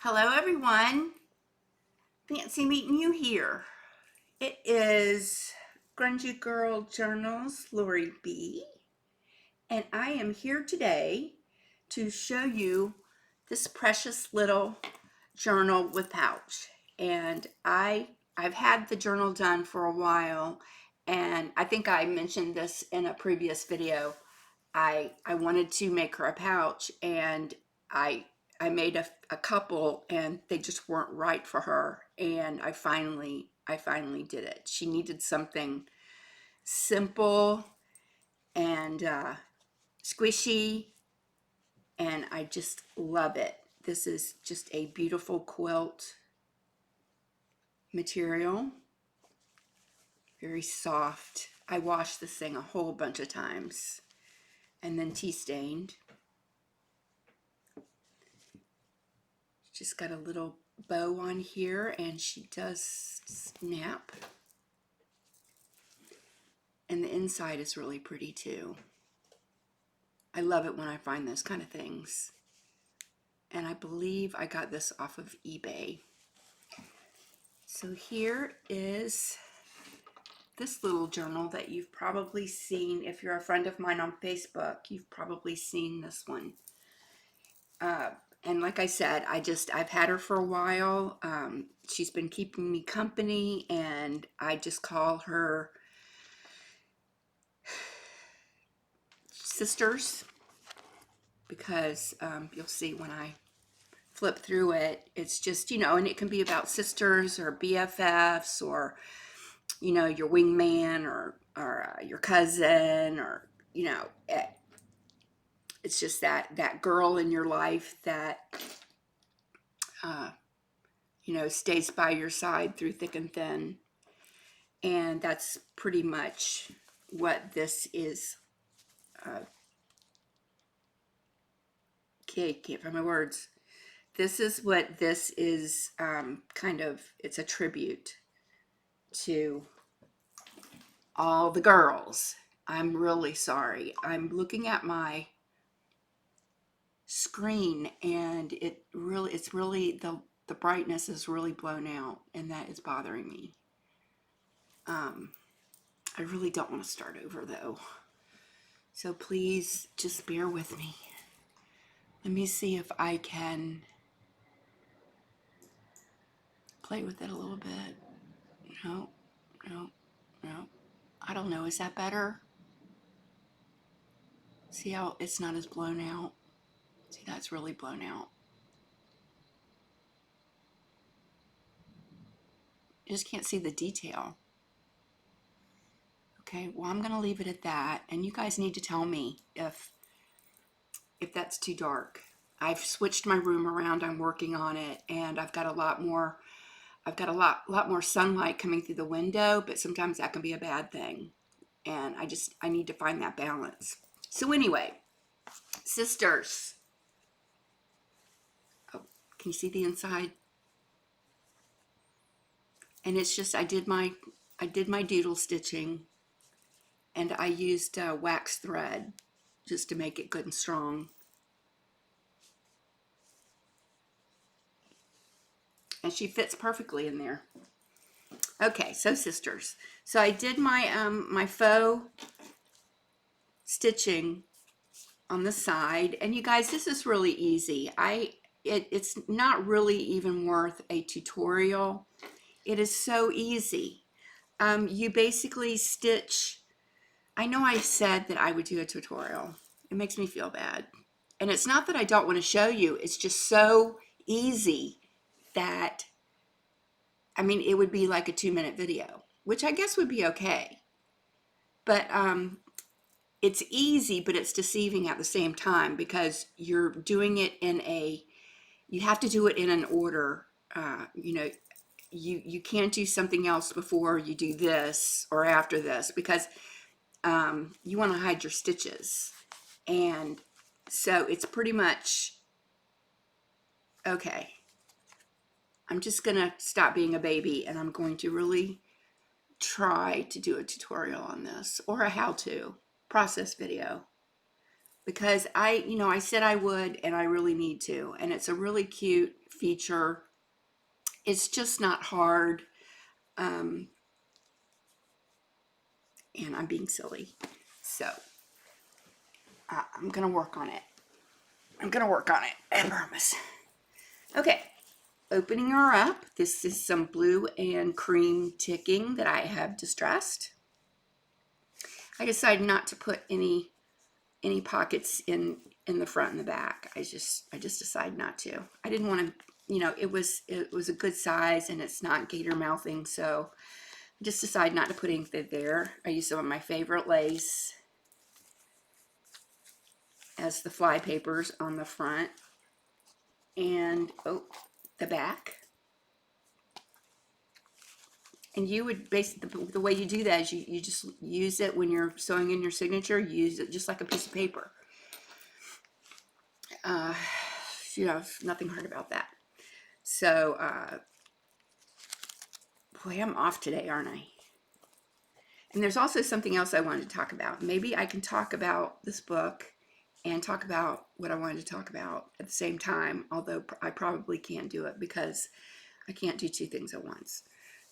Hello everyone, fancy meeting you here. It is Grungygirljournals, Lori B, and I am here today to show you this precious little journal with pouch. And I've had the journal done for a while, and I think I mentioned this in a previous video. I wanted to make her a pouch, and I I made a couple, and they just weren't right for her, and I finally did it. She needed something simple and squishy, and I just love it. This is just a beautiful quilt material, very soft. I washed this thing a whole bunch of times and then tea stained. Just got a little bow on here, and she does snap. And the inside is really pretty too. I love it when I find those kind of things. And I believe I got this off of eBay. So here is this little journal that you've probably seen. If you're a friend of mine on Facebook, you've probably seen this one. And like I said, I've had her for a while. She's been keeping me company, and I just call her sisters because you'll see when I flip through it, it's just, and it can be about sisters or BFFs or, your wingman or your cousin or, it's just that girl in your life that stays by your side through thick and thin. And that's pretty much what this is. Okay, can't find my words. This is what this is, it's a tribute to all the girls. I'm really sorry. I'm looking at my screen, and it's really, the brightness is really blown out, and that is bothering me. I really don't want to start over though. So please just bear with me. Let me see if I can play with it a little bit. No, no, no. I don't know. Is that better? See how it's not as blown out? See, that's really blown out. You just can't see the detail. Okay, well, I'm going to leave it at that. And you guys need to tell me if that's too dark. I've switched my room around. I'm working on it, and I've got a lot more sunlight coming through the window, but sometimes that can be a bad thing. And I need to find that balance. So anyway, sisters. Oh, can you see the inside? And it's just, I did my doodle stitching, and I used wax thread just to make it good and strong. And she fits perfectly in there. Okay, so sisters. So I did my my faux stitching on the side, and you guys, this is really easy. It's not really even worth a tutorial. It is so easy. You basically stitch. I know I said that I would do a tutorial. It makes me feel bad. And it's not that I don't want to show you. It's just so easy that, it would be like a 2-minute video, which I guess would be okay. But it's easy, but it's deceiving at the same time because you're doing it you have to do it in an order. You can't do something else before you do this or after this because you want to hide your stitches. And so it's pretty much, okay, I'm just going to stop being a baby, and I'm going to really try to do a tutorial on this or a how-to process video. because I said I would, and I really need to. And it's a really cute feature. It's just not hard. Um, and I'm being silly. So I'm going to work on it. I'm going to work on it. I promise. Okay. Opening her up. This is some blue and cream ticking that I have distressed. I decided not to put any pockets in the front and the back. I just decided not to. I didn't want to, it was a good size, and it's not gator mouthing, so I just decided not to put anything there. I used some of my favorite lace as the fly papers on the front, and the back. And you would basically, the way you do that is you just use it when you're sewing in your signature. You use it just like a piece of paper. Nothing hard about that. So, boy, I'm off today, aren't I? And there's also something else I wanted to talk about. Maybe I can talk about this book and talk about what I wanted to talk about at the same time, although I probably can't do it because I can't do two things at once.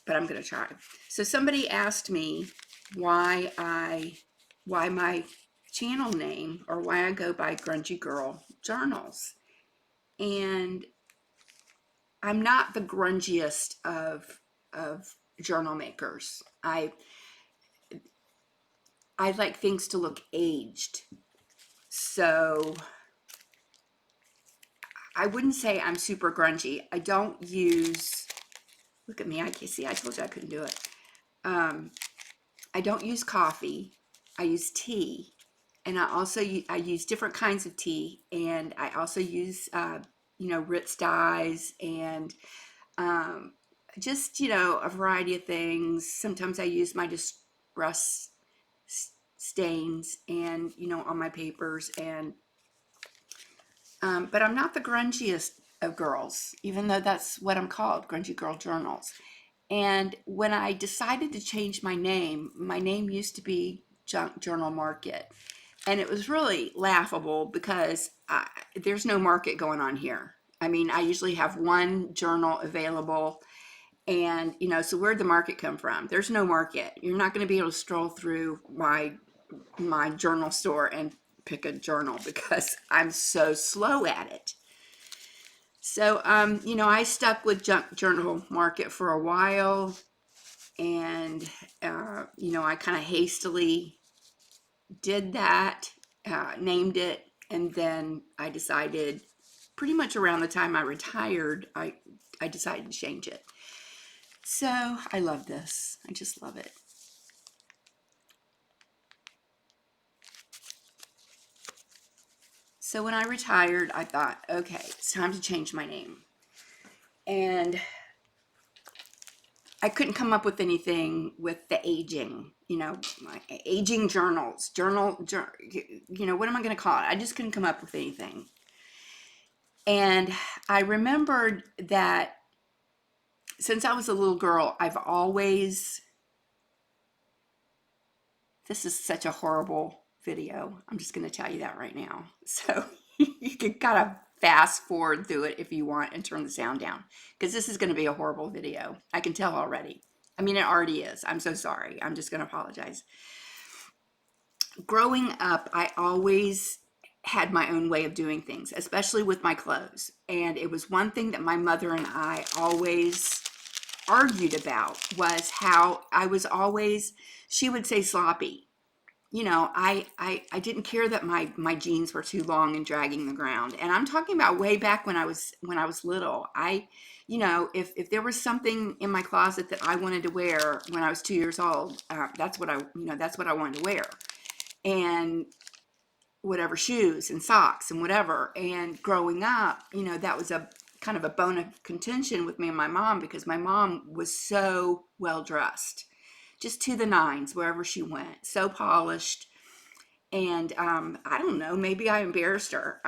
But I'm going to try. So somebody asked me why my channel name, or why I go by Grungygirljournals. And I'm not the grungiest of journal makers. I like things to look aged. So I wouldn't say I'm super grungy. I don't use, look at me, I can't see, I told you I couldn't do it. I don't use coffee. I use tea. And I use different kinds of tea. And I also use, Ritz dyes, and just, a variety of things. Sometimes I use my distress stains and, on my papers. And but I'm not the grungiest of girls, even though that's what I'm called, Grungygirljournals. And when I decided to change my name used to be Junk Journal Market. And it was really laughable because there's no market going on here. I mean, I usually have one journal available, and so where'd the market come from? There's no market. You're not going to be able to stroll through my journal store and pick a journal because I'm so slow at it. So I stuck with Junk Journal Market for a while, and I kind of hastily did that, named it, and then I decided pretty much around the time I retired, I decided to change it. So I love this. I just love it. So when I retired, I thought, okay, it's time to change my name. And I couldn't come up with anything with the aging, aging journals, what am I going to call it? I just couldn't come up with anything. And I remembered that since I was a little girl, this is such a horrible video. I'm just going to tell you that right now. So you can kind of fast forward through it if you want and turn the sound down, because this is going to be a horrible video. I can tell already. I mean, it already is. I'm so sorry. I'm just going to apologize. Growing up, I always had my own way of doing things, especially with my clothes. And it was one thing that my mother and I always argued about, was how she would say sloppy. I didn't care that my jeans were too long and dragging the ground. And I'm talking about way back when I was little. If there was something in my closet that I wanted to wear when I was 2 years old, that's what I wanted to wear. And whatever, shoes and socks and whatever. And growing up, that was a kind of a bone of contention with me and my mom, because my mom was so well dressed, just to the nines wherever she went, so polished. And I don't know, maybe I embarrassed her.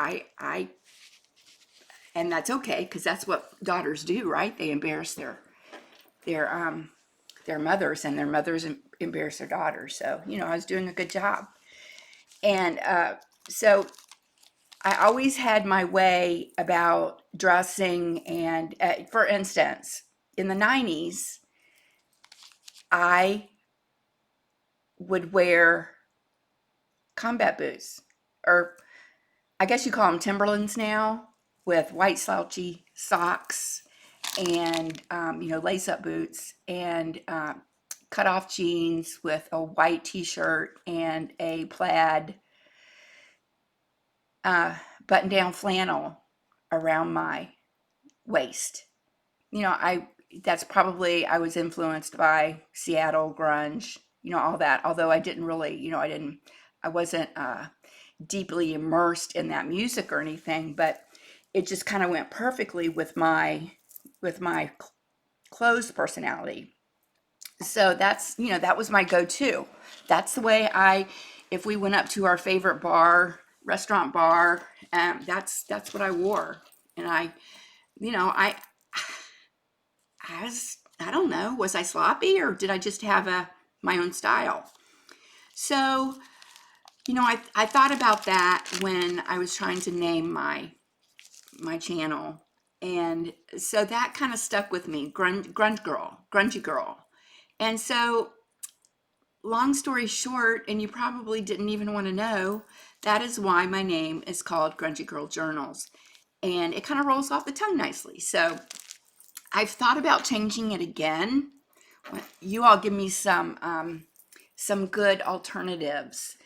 And that's okay, because that's what daughters do, right? They embarrass their mothers, and their mothers embarrass their daughters. So I was doing a good job. And So I always had my way about dressing, and for instance, in the 90s, I would wear combat boots, or I guess you call them Timberlands now, with white slouchy socks and lace-up boots, and cut-off jeans with a white t-shirt and a plaid button-down flannel around my waist. I that's probably, I was influenced by Seattle grunge, all that. Although I didn't really, I wasn't deeply immersed in that music or anything, but it just kind of went perfectly with my clothes personality. So that was my go-to. That's the way if we went up to our favorite restaurant bar, that's what I wore. And I don't know, was I sloppy, or did I just have my own style? So, I thought about that when I was trying to name my channel. And so that kind of stuck with me, grungy girl. And so, long story short, and you probably didn't even want to know, that is why my name is called Grungygirljournals. And it kind of rolls off the tongue nicely. So I've thought about changing it again. You all give me some good alternatives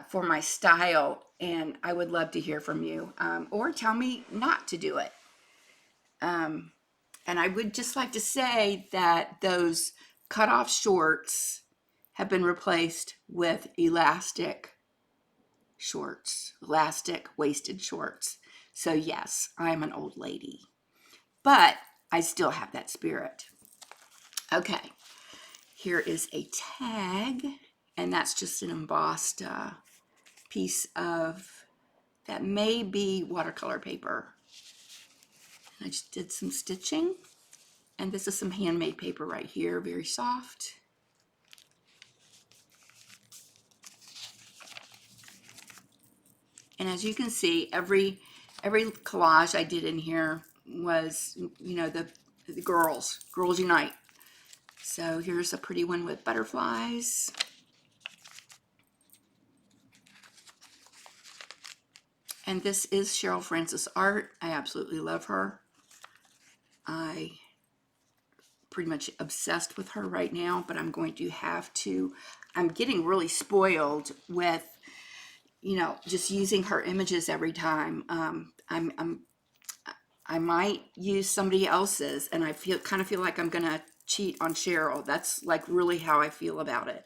for my style, and I would love to hear from you, or tell me not to do it. And I would just like to say that those cutoff shorts have been replaced with elastic waisted shorts. So yes, I'm an old lady, but I still have that spirit. Okay, here is a tag, and that's just an embossed piece of, that may be watercolor paper. I just did some stitching, and this is some handmade paper right here, very soft. And as you can see, every collage I did in here was, the girls unite. So here's a pretty one with butterflies. And this is CherylFrancisArt. I absolutely love her. I pretty much obsessed with her right now, but I'm going to have to, I'm getting really spoiled with, just using her images every time. I might use somebody else's, and I kind of feel like I'm gonna cheat on Cheryl. That's like really how I feel about it.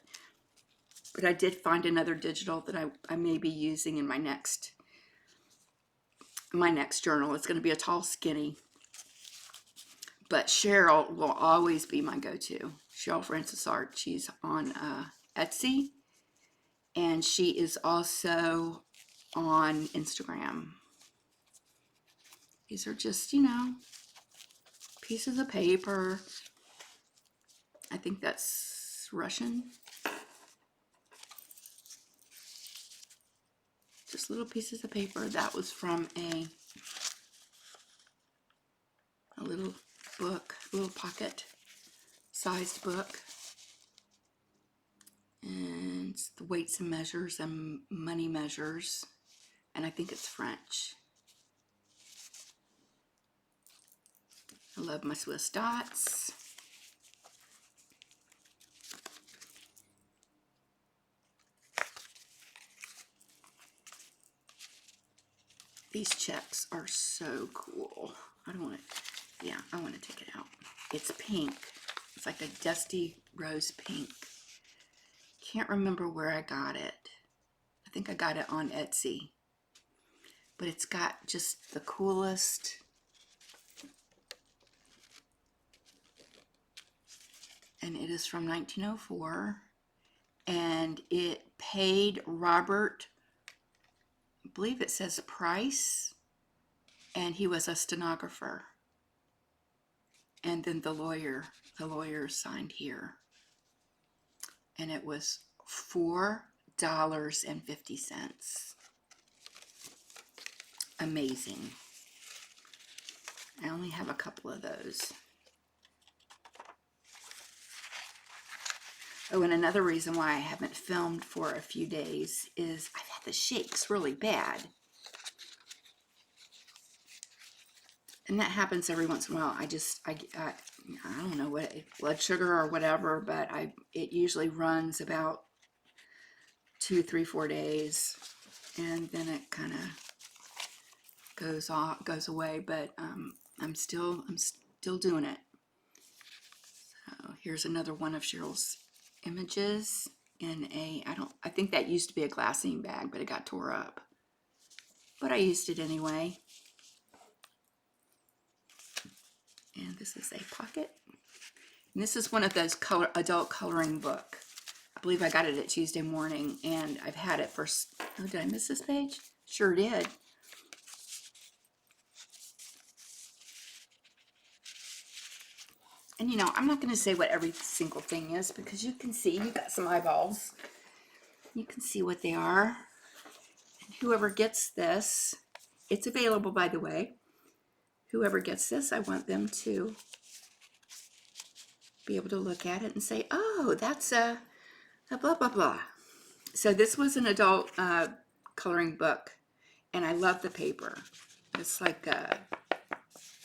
But I did find another digital that I may be using in my next journal. It's going to be a tall skinny, but Cheryl will always be my go-to. CherylFrancisArt. She's on Etsy, and she is also on Instagram. These are just, pieces of paper. I think that's Russian. Just little pieces of paper. That was from a little book, a little pocket-sized book. And it's the weights and measures and money measures. And I think it's French. I love my Swiss dots. These checks are so cool. I want to take it out. It's pink. It's like a dusty rose pink. Can't remember where I got it. I think I got it on Etsy. But it's got just the coolest. And it is from 1904. And it paid Robert, I believe it says Price, and he was a stenographer. And then the lawyer signed here. And it was $4.50. amazing. I only have a couple of those. Oh, and another reason why I haven't filmed for a few days is I've had the shakes really bad. And that happens every once in a while. I don't know what, blood sugar or whatever, but it usually runs about 2, 3, 4 days, and then it kind of goes away. But I'm still doing it. So here's another one of Cheryl's images in I think that used to be a glassine bag, but it got tore up. But I used it anyway. And this is a pocket. And this is one of those adult coloring book. I believe I got it at Tuesday morning, and I've had it for, oh, did I miss this page? Sure did. And you know, I'm not going to say what every single thing is, because you can see, you got some eyeballs. You can see what they are. And whoever gets this, it's available, by the way. Whoever gets this, I want them to be able to look at it and say, oh, that's a blah, blah, blah. So this was an adult coloring book, and I love the paper. It's like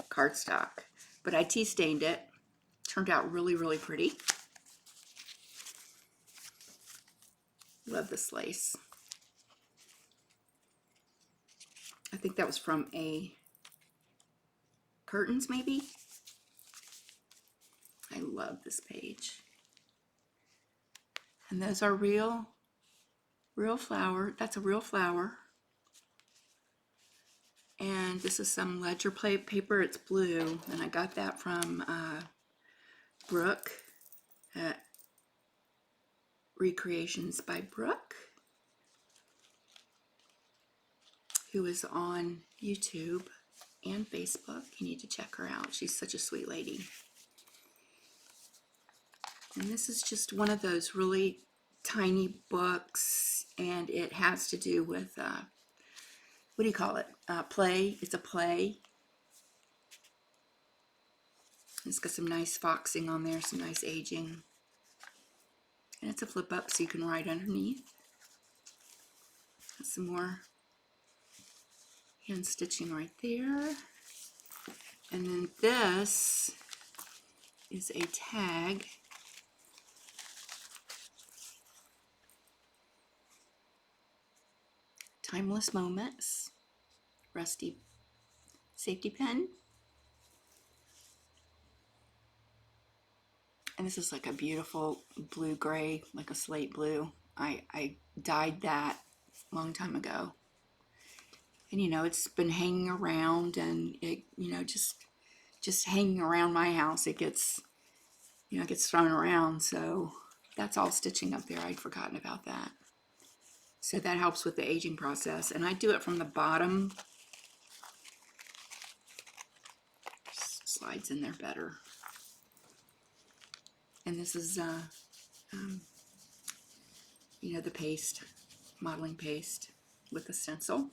cardstock, but I tea stained it. Turned out really, really pretty. Love this lace. I think that was from a curtains, maybe. I love this page. And those are real flower. That's a real flower. And this is some ledger plate paper. It's blue, and I got that from Brooke at Recreations by Brooke, who is on YouTube and Facebook. You need to check her out. She's such a sweet lady. And this is just one of those really tiny books, and it has to do with, what do you call it? Play. It's a play. It's got some nice foxing on there, some nice aging. And it's a flip up so you can write underneath. Some more hand stitching right there. And then this is a tag. Timeless Moments, rusty safety pin. And this is like a beautiful blue-gray, like a slate blue. I dyed that a long time ago. And you know, it's been hanging around, and it, you know, just hanging around my house, it gets, you know, it gets thrown around. So that's all stitching up there. I'd forgotten about that. So that helps with the aging process. And I do it from the bottom. Slides in there better. And this is, you know, the paste, modeling paste with the stencil.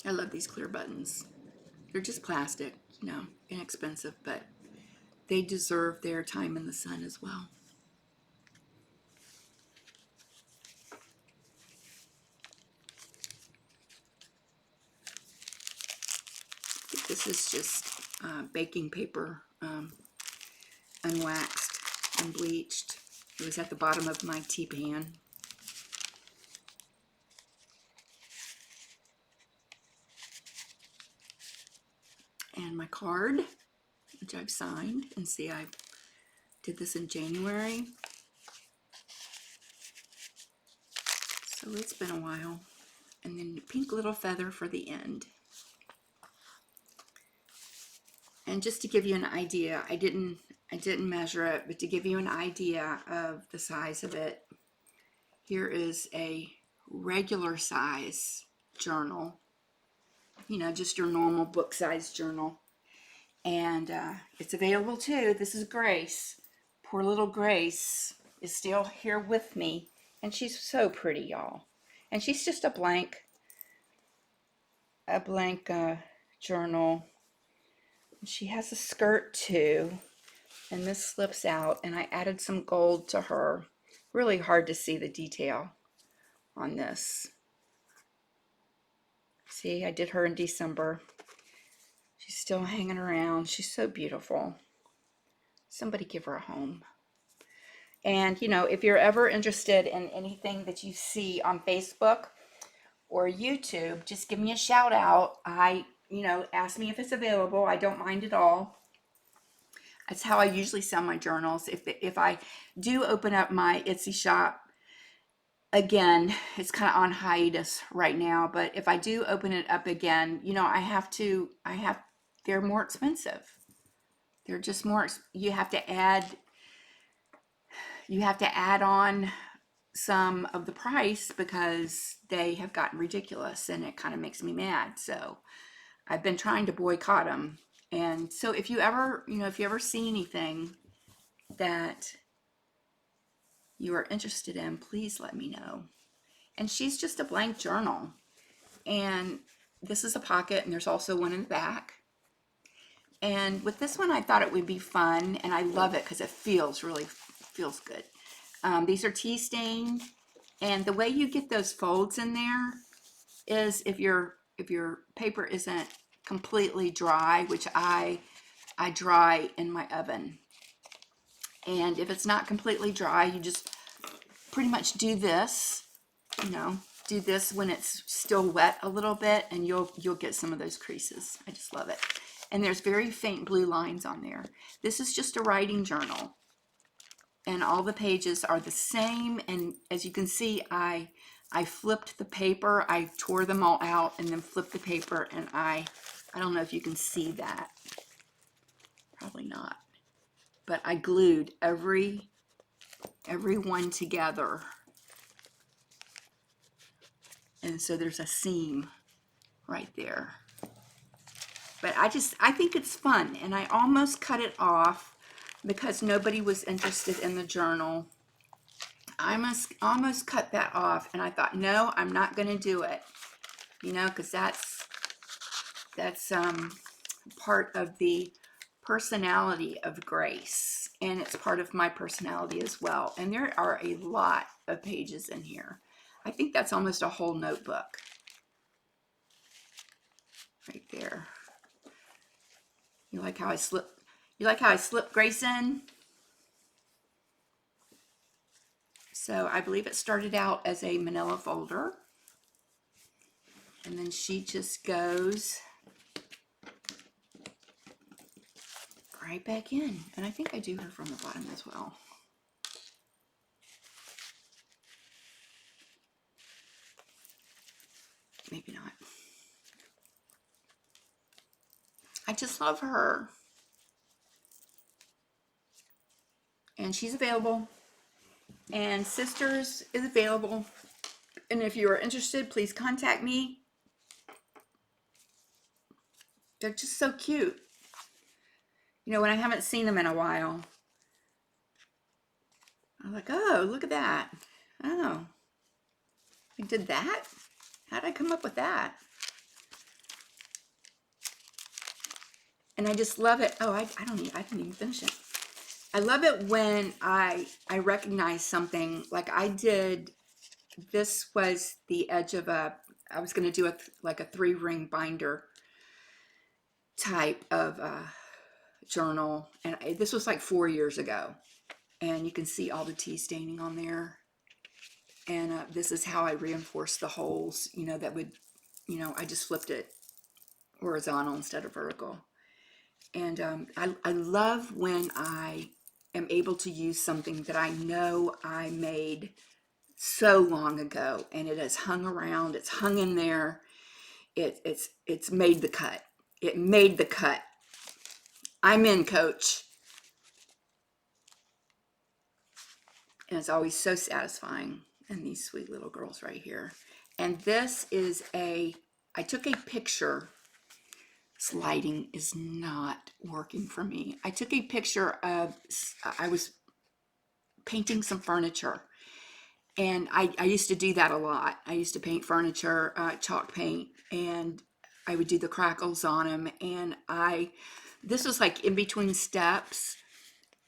I love these clear buttons. They're just plastic, you know, inexpensive, but they deserve their time in the sun as well. This is just baking paper, unwaxed and bleached. It was at the bottom of my tea pan. And my card, which I've signed. And see, I did this in January. So it's been a while. And then pink little feather for the end. And just to give you an idea, I didn't measure it, but to give you an idea of the size of it, here is a regular size journal. You know, just your normal book size journal. And it's available too. This is Grace. Poor little Grace is still here with me, and she's so pretty, y'all. And she's just a blank journal. She has a skirt too, and this slips out, and I added some gold to her. Really hard to see the detail on this. See, I did her in December. She's still hanging around. She's so beautiful. Somebody give her a home. And, you know, if you're ever interested in anything that you see on Facebook or YouTube, just give me a shout out. Ask me if it's available. I don't mind at all. That's how I usually sell my journals. If I do open up my Etsy shop, again, it's kind of on hiatus right now, but if I do open it up again, you know, they're more expensive. They're just more, you have to add on some of the price because they have gotten ridiculous, and it kind of makes me mad. So I've been trying to boycott them. And so if you ever see anything that you are interested in, please let me know. And she's just a blank journal. And this is a pocket, and there's also one in the back. And with this one, I thought it would be fun, and I love it because it feels good. These are tea stained, and the way you get those folds in there is if your paper isn't completely dry, which I dry in my oven. And if it's not completely dry, you just pretty much do this, do this when it's still wet a little bit, and you'll get some of those creases. I just love it. And there's very faint blue lines on there. This is just a writing journal, and all the pages are the same. And as you can see, I flipped the paper. I tore them all out and then flipped the paper, and I don't know if you can see that. Probably not. But I glued every one together. And so there's a seam right there. But I think it's fun, and I almost cut it off because nobody was interested in the journal. I almost cut that off, and I thought, no, I'm not going to do it, because that's part of the personality of Grace, and it's part of my personality as well. And there are a lot of pages in here. I think that's almost a whole notebook right there. You like how I slip Grace in? So I believe it started out as a manila folder, and then she just goes right back in. And I think I do her from the bottom as well. Maybe not. I just love her. And she's available. And Sisters is available. And if you are interested, please contact me. They're just so cute. When I haven't seen them in a while, I'm like, oh, look at that. Oh, I did that? How did I come up with that? And I just love it. Oh, I didn't even finish it. I love it when I recognize something. Like I did, this was the edge of I was going to do a 3-ring binder type of journal. And this was like 4 years ago. And you can see all the tea staining on there. And this is how I reinforced the holes, that would, I just flipped it horizontal instead of vertical. And I love when I am able to use something that I know I made so long ago, and it has hung around, it's hung in there, it's made the cut. It made the cut. I'm in, coach. And it's always so satisfying. And these sweet little girls right here. And this is I took a picture. This lighting is not working for me. I took a picture of, I was painting some furniture, and I used to do that a lot. I used to paint furniture, chalk paint, and I would do the crackles on them. And this was like in between steps,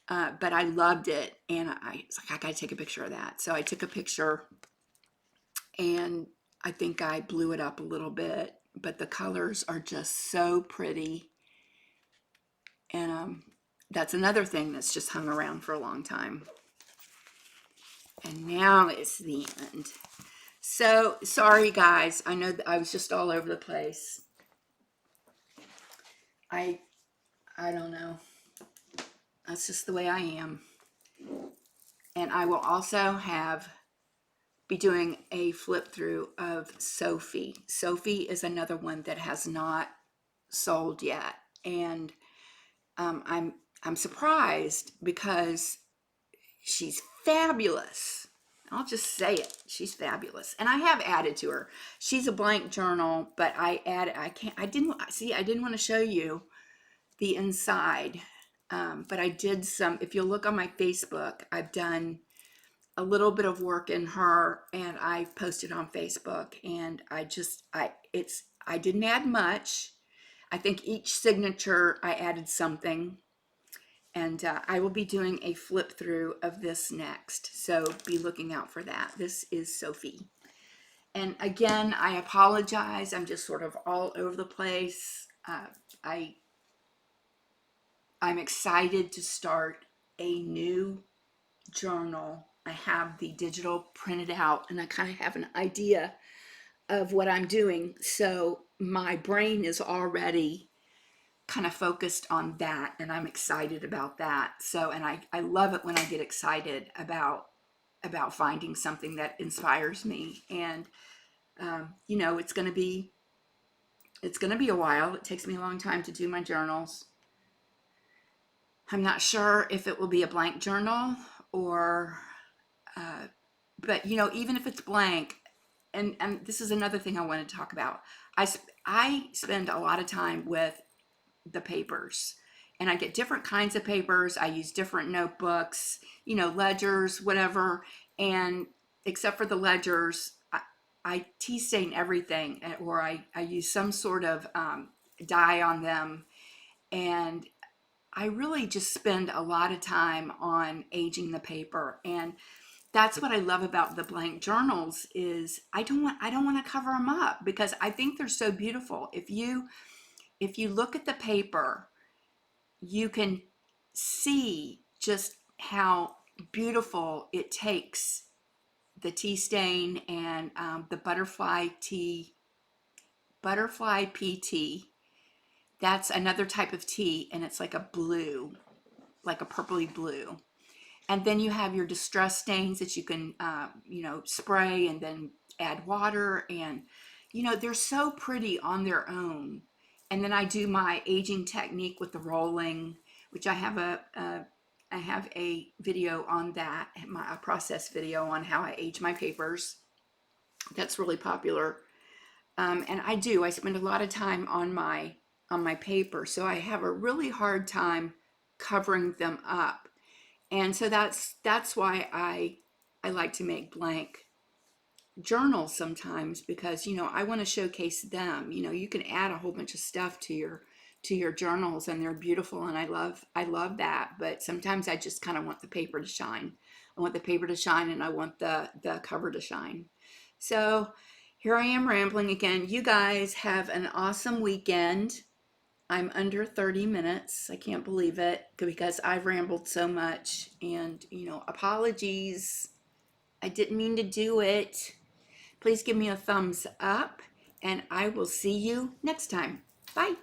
but I loved it. And I was like, I gotta take a picture of that. So I took a picture, and I think I blew it up a little bit, but the colors are just so pretty. And that's another thing that's just hung around for a long time. And now it's the end. So sorry guys, I know that I was just all over the place. I don't know. That's just the way I am. And I will also be doing a flip through of Sophie. Sophie is another one that has not sold yet, and I'm surprised because she's fabulous. I'll just say it. She's fabulous. And I have added to her. She's a blank journal, but I didn't want to show you the inside. But I did some, if you look on my Facebook, I've done a little bit of work in her, and I posted on Facebook, and I didn't add much. I think each signature I added something. And I will be doing a flip through of this next, so be looking out for that. This is Sophie. And again, I apologize. I'm just sort of all over the place. I'm excited to start a new journal. I have the digital printed out, and I kind of have an idea of what I'm doing. So my brain is already kind of focused on that, and I'm excited about that. So, and I love it when I get excited about finding something that inspires me. And you know, it's gonna be a while. It takes me a long time to do my journals. I'm not sure if it will be a blank journal or but you know, even if it's blank, and this is another thing I want to talk about. I spend a lot of time with the papers, and I get different kinds of papers. I use different notebooks, you know, ledgers, whatever. And except for the ledgers, I tea stain everything, or I use some sort of dye on them. And I really just spend a lot of time on aging the paper. And that's what I love about the blank journals is I don't want to cover them up, because I think they're so beautiful. If you look at the paper, you can see just how beautiful it takes the tea stain and the butterfly PT. That's another type of tea, and it's like a blue, like a purpley blue. And then you have your distress stains that you can, you know, spray and then add water. And, you know, they're so pretty on their own. And then I do my aging technique with the rolling, which I have a video on that, a process video on how I age my papers. That's really popular. And I spend a lot of time on my paper. So I have a really hard time covering them up. And so that's why I like to make blank journals sometimes, because, you know, I want to showcase them. You know, you can add a whole bunch of stuff to your journals, and they're beautiful, and I love that. But sometimes I just kind of want the paper to shine. I want the paper to shine, and I want the cover to shine. So here I am rambling again. You guys have an awesome weekend. I'm under 30 minutes. I can't believe it, because I've rambled so much, and, you know, apologies. I didn't mean to do it. Please give me a thumbs up, and I will see you next time. Bye.